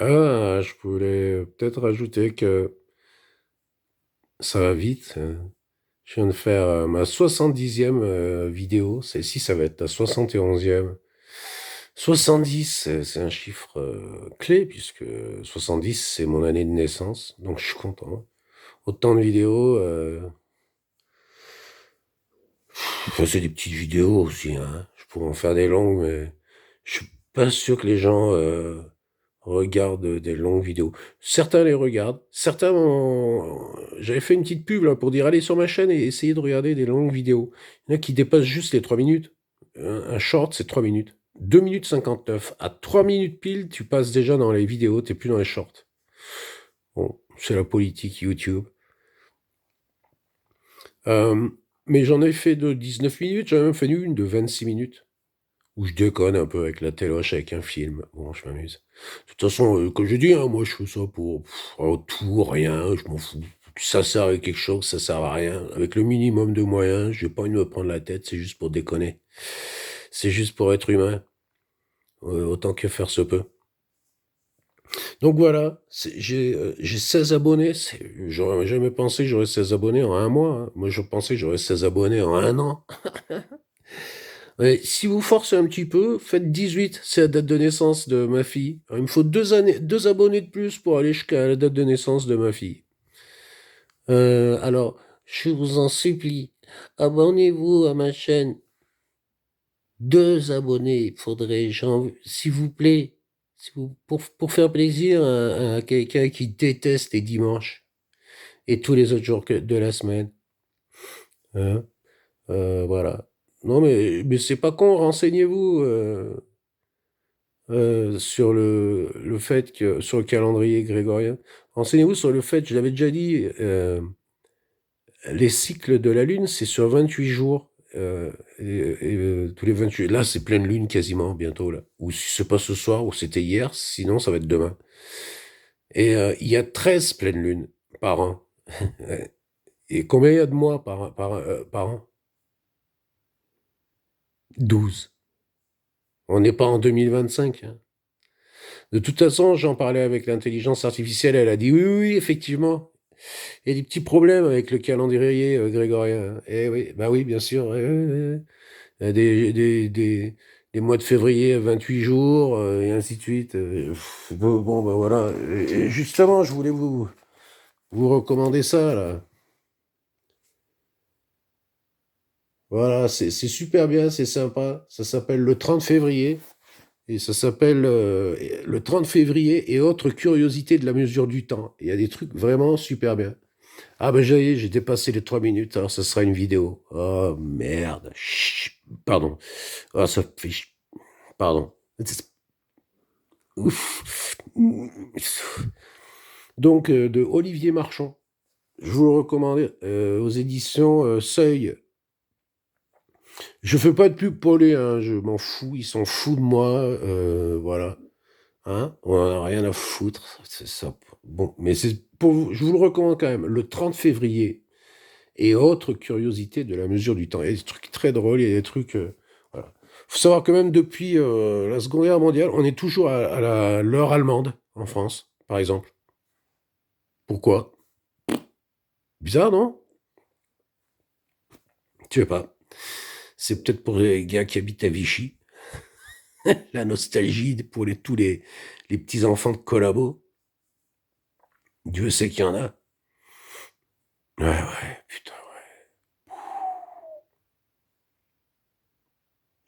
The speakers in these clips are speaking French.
Ah, je voulais peut-être rajouter que ça va vite. Je viens de faire ma 70e vidéo. Celle-ci, ça va être la 71e. 70, c'est un chiffre clé, puisque 70, c'est mon année de naissance. Donc, je suis content. Autant de vidéos. Enfin, c'est des petites vidéos aussi, hein. Je pourrais en faire des longues, mais je suis pas sûr que les gens regardent des longues vidéos. Certains les regardent. J'avais fait une petite pub là, pour dire allez sur ma chaîne et essayez de regarder des longues vidéos. Il y en a qui dépassent juste les 3 minutes. Un short, c'est 3 minutes. 2 minutes 59. À 3 minutes pile, tu passes déjà dans les vidéos, t'es plus dans les shorts. Bon, c'est la politique YouTube. Euh, mais j'en ai fait de 19 minutes, j'en ai même fait une de 26 minutes. Où je déconne un peu avec la téloche, avec un film. Bon, je m'amuse. De toute façon, comme je dis, hein, moi je fais ça pour tout, rien, je m'en fous. Ça sert à quelque chose, ça sert à rien. Avec le minimum de moyens, j'ai pas envie de me prendre la tête, c'est juste pour déconner. C'est juste pour être humain, autant que faire se peut. Donc voilà, j'ai 16 abonnés. J'aurais jamais pensé que j'aurais 16 abonnés en un mois, hein. Moi, je pensais que j'aurais 16 abonnés en un an. Ouais, si vous forcez un petit peu, faites 18, c'est la date de naissance de ma fille. Alors, il me faut 2 années, 2 abonnés de plus pour aller jusqu'à la date de naissance de ma fille. Alors, je vous en supplie, abonnez-vous à ma chaîne. 2 abonnés, il faudrait, s'il vous plaît, pour faire plaisir à quelqu'un qui déteste les dimanches et tous les autres jours de la semaine. Hein. Voilà. Non, mais c'est pas con, renseignez-vous. Sur le fait que sur le calendrier grégorien. Renseignez-vous sur le fait, je l'avais déjà dit, les cycles de la Lune, c'est sur 28 jours. Tous les 28. Là, c'est pleine lune quasiment, bientôt, là. Ou si c'est pas ce soir, ou c'était hier, sinon ça va être demain. Et il y a 13 pleines lunes par an. Et combien il y a de mois par an? 12. On n'est pas en 2025, hein. De toute façon, j'en parlais avec l'intelligence artificielle, elle a dit oui, oui, oui, effectivement. Il y a des petits problèmes avec le calendrier grégorien. Eh oui, bah oui, bien sûr. Il y a des mois de février à 28 jours, et ainsi de suite. Bon, bah voilà. Et justement, je voulais vous recommander ça, là. Voilà, c'est super bien, c'est sympa. Ça s'appelle le 30 février. Et ça s'appelle le 30 février et autres curiosités de la mesure du temps. Il y a des trucs vraiment super bien. Ah ben j'ai dépassé les 3 minutes, alors ça sera une vidéo. Oh merde. Pardon. Ah ça fait... Pardon. Ouf. Donc de Olivier Marchand. Je vous le recommande aux éditions Seuil. Je fais pas de pub pour lui, hein, je m'en fous, ils sont fous de moi, voilà. Hein, on en a rien à foutre, c'est ça. Bon, mais je vous le recommande quand même. Le 30 février, et autres curiosités de la mesure du temps. Il y a des trucs très drôles, il y a des trucs... voilà. Faut savoir que même depuis la Seconde Guerre mondiale, on est toujours à l'heure allemande, en France, par exemple. Pourquoi? Bizarre, non? Tu sais pas. C'est peut-être pour les gars qui habitent à Vichy. La nostalgie pour les petits-enfants de collabos. Dieu sait qu'il y en a. Ouais, ouais, putain.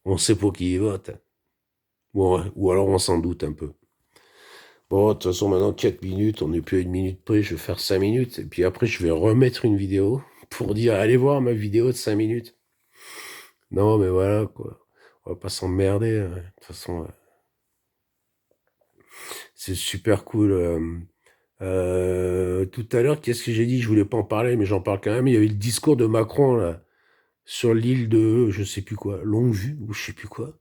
On sait pour qui ils votent. Ou alors on s'en doute un peu. Bon, de toute façon, maintenant, 4 minutes, on n'est plus à 1 minute près, je vais faire 5 minutes, et puis après, je vais remettre une vidéo pour dire, allez voir ma vidéo de 5 minutes. Non, mais voilà, quoi. On va pas s'emmerder, hein. De toute façon, c'est super cool. Tout à l'heure, qu'est-ce que j'ai dit? Je voulais pas en parler, mais j'en parle quand même. Il y avait le discours de Macron, là, sur l'île de, je sais plus quoi, Longevue, ou je sais plus quoi.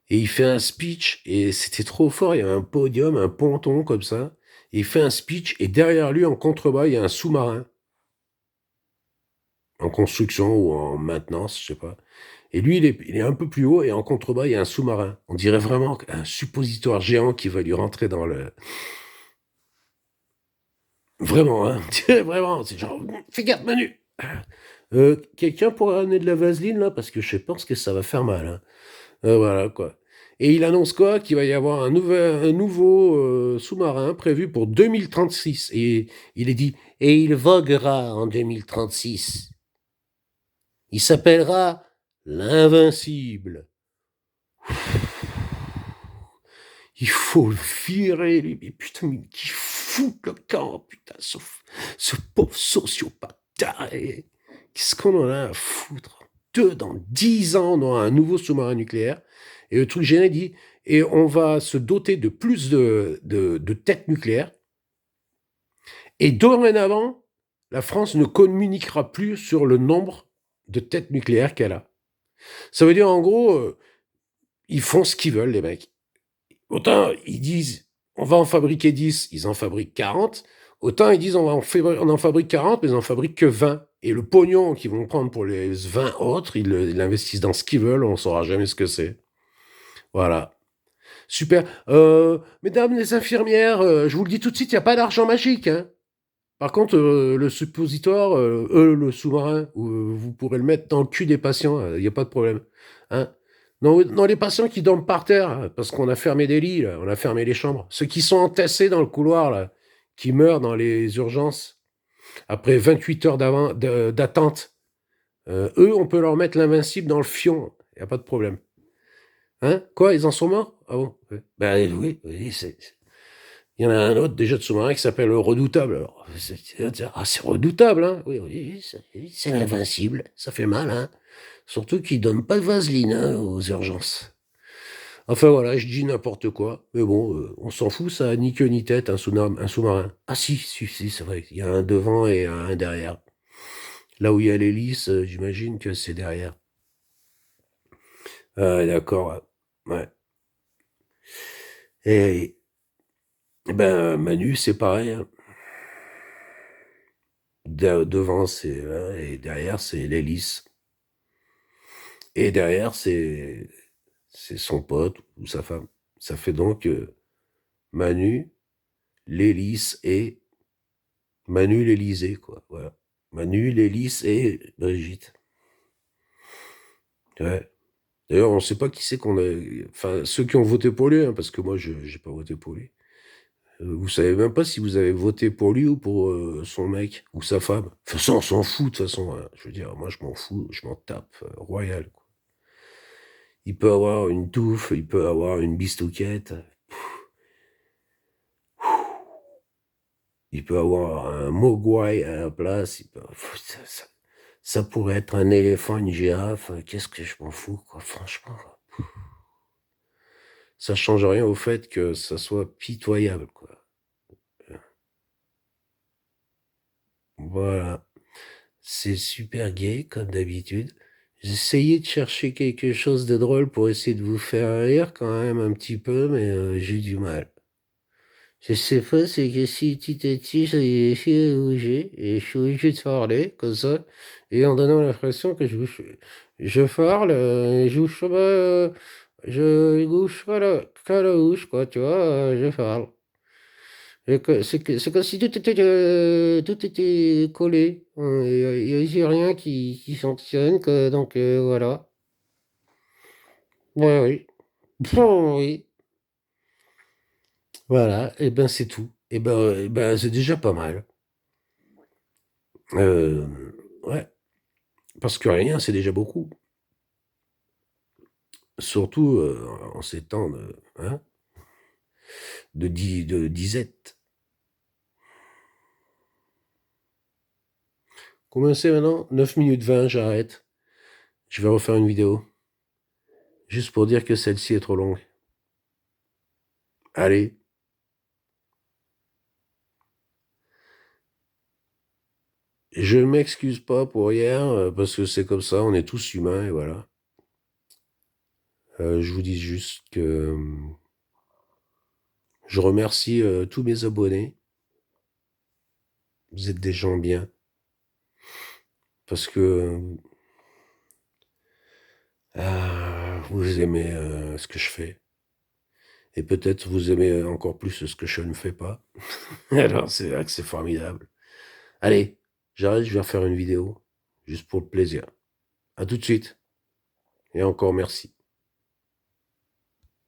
Et il fait un speech, et c'était trop fort, il y a un podium, un ponton comme ça, et il fait un speech, et derrière lui, en contrebas, il y a un sous-marin, en construction ou en maintenance, je sais pas. Et lui, il est un peu plus haut et en contrebas, il y a un sous-marin. On dirait vraiment un suppositoire géant qui va lui rentrer dans le... Vraiment, hein, vraiment, c'est genre, fais gaffe, Manu. Quelqu'un pourrait amener de la vaseline, là, parce que je pense que ça va faire mal, hein. Voilà, quoi. Et il annonce quoi? Qu'il va y avoir un nouveau sous-marin prévu pour 2036. Et il est dit, et il voguera en 2036. Il s'appellera l'Invincible. Il faut le virer, lui. Mais putain, mais qui fout le camp, putain, ce pauvre sociopathe taré. Qu'est-ce qu'on en a à foutre? Dans 10 ans, on aura un nouveau sous-marin nucléaire. Et le truc génial dit, et on va se doter de plus de têtes nucléaires. Et dorénavant, la France ne communiquera plus sur le nombre de têtes nucléaires qu'elle a. Ça veut dire, en gros, ils font ce qu'ils veulent, les mecs. Autant ils disent, on va en fabriquer 10, ils en fabriquent 40. Autant ils disent, on en fabrique 40, mais ils en fabriquent que 20. Et le pognon qu'ils vont prendre pour les 20 autres, ils l'investissent dans ce qu'ils veulent, on ne saura jamais ce que c'est. Voilà. Super. Mesdames les infirmières, je vous le dis tout de suite, il n'y a pas d'argent magique, hein. Par contre, le suppositoire, le sous-marin, vous pourrez le mettre dans le cul des patients, il n'y a pas de problème. Hein. Non, les patients qui dorment par terre, hein, parce qu'on a fermé des lits, là, on a fermé les chambres. Ceux qui sont entassés dans le couloir, là, qui meurent dans les urgences, après 28 heures d'attente, eux, on peut leur mettre l'invincible dans le fion, il n'y a pas de problème. Hein? Quoi, ils en sont morts? Ah bon? Ouais. Ben oui, il y en a un autre déjà de sous-marin qui s'appelle le Redoutable. Alors, c'est redoutable, hein? Oui, c'est l'invincible. Ça fait mal, hein? Surtout qu'ils donnent pas de vaseline, hein, aux urgences. Enfin voilà, je dis n'importe quoi. Mais bon, on s'en fout, ça a ni queue ni tête, un sous-marin. Ah si, c'est vrai. Il y a un devant et un derrière. Là où il y a l'hélice, j'imagine que c'est derrière. Ah, d'accord, ouais. Et, Manu, c'est pareil, hein. Devant, c'est et derrière, c'est l'hélice. Et derrière, c'est son pote ou sa femme. Ça fait donc Manu, l'hélice et Manu l'Élysée, quoi. Voilà. Manu, l'hélice et Brigitte. Ouais. D'ailleurs, on ne sait pas qui c'est qu'on a. Enfin, ceux qui ont voté pour lui, hein, parce que moi, je n'ai pas voté pour lui. Vous savez même pas si vous avez voté pour lui ou pour son mec ou sa femme. De toute façon, on s'en fout, de toute façon, hein. Je veux dire, moi, je m'en fous, je m'en tape, royal, quoi. Il peut avoir une touffe, il peut avoir une bistouquette. Il peut avoir un mogwai à la place. Ça pourrait être un éléphant, une girafe. Qu'est-ce que je m'en fous, quoi, franchement. Ça change rien au fait que ça soit pitoyable, quoi. Voilà. C'est super gay, comme d'habitude. J'essayais de chercher quelque chose de drôle pour essayer de vous faire rire quand même un petit peu, mais j'ai du mal. Je sais pas, c'est que si petit à petit, j'ai essayé de bouger et je suis obligé de parler comme ça, et en donnant l'impression que je parle, je bouge pas, je bouge pas la bouche, quoi, tu vois, je parle. C'est comme si tout était collé. Il y a rien qui fonctionne, donc voilà. Ouais, oui. Bon, oui. Voilà, et ben c'est tout. Et ben c'est déjà pas mal. Euh, ouais, parce que rien, c'est déjà beaucoup. Surtout en ces temps hein, de disette. Combien c'est maintenant? 9 minutes 20, j'arrête. Je vais refaire une vidéo. Juste pour dire que celle-ci est trop longue. Allez. Je ne m'excuse pas pour hier, parce que c'est comme ça, on est tous humains, et voilà. Je vous dis juste que je remercie tous mes abonnés. Vous êtes des gens bien. Parce que Vous aimez, ce que je fais et peut-être vous aimez, encore plus ce que je ne fais pas. Alors c'est vrai que c'est formidable. Allez, j'arrête, je vais refaire une vidéo, juste pour le plaisir. À tout de suite et encore merci.